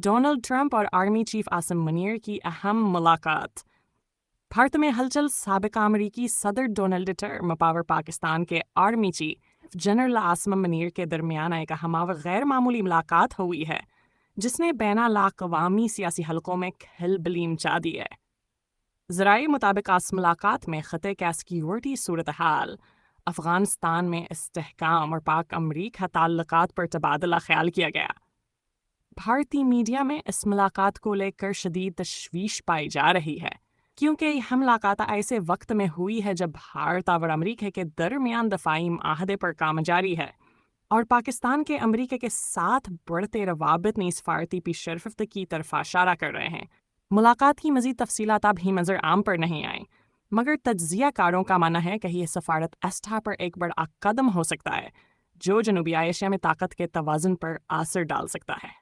Donald Trump اور army chief Asim Munir کی اہم ملاقات۔ بھارت میں ہلچل۔ سابق امریکی صدر ڈونلڈ ٹرمپ اور پاکستان کے army chief general Asim Munir کے درمیان ایک اہم و غیر معمولی ملاقات ہوئی ہے، جس نے بین الاقوامی سیاسی حلقوں میں کھلبلی مچا دی ہے۔ ذرائع مطابق اس ملاقات میں خطے کی سیکیورٹی صورتحال، افغانستان میں استحکام اور پاک امریکہ تعلقات پر تبادلہ خیال کیا گیا۔ بھارتی میڈیا میں اس ملاقات کو لے کر شدید تشویش پائی جا رہی ہے، کیونکہ یہ ملاقات ایسے وقت میں ہوئی ہے جب بھارت اور امریکہ کے درمیان دفاعی معاہدے پر کام جاری ہے، اور پاکستان کے امریکہ کے ساتھ بڑھتے روابط نے سفارتی پیش رفت کی طرف اشارہ کر رہے ہیں۔ ملاقات کی مزید تفصیلات ابھی منظر عام پر نہیں آئیں، مگر تجزیہ کاروں کا ماننا ہے کہ یہ سفارت ایسٹا پر ایک بڑا قدم ہو سکتا ہے، جو جنوبی ایشیا میں طاقت کے توازن پر اثر ڈال سکتا ہے۔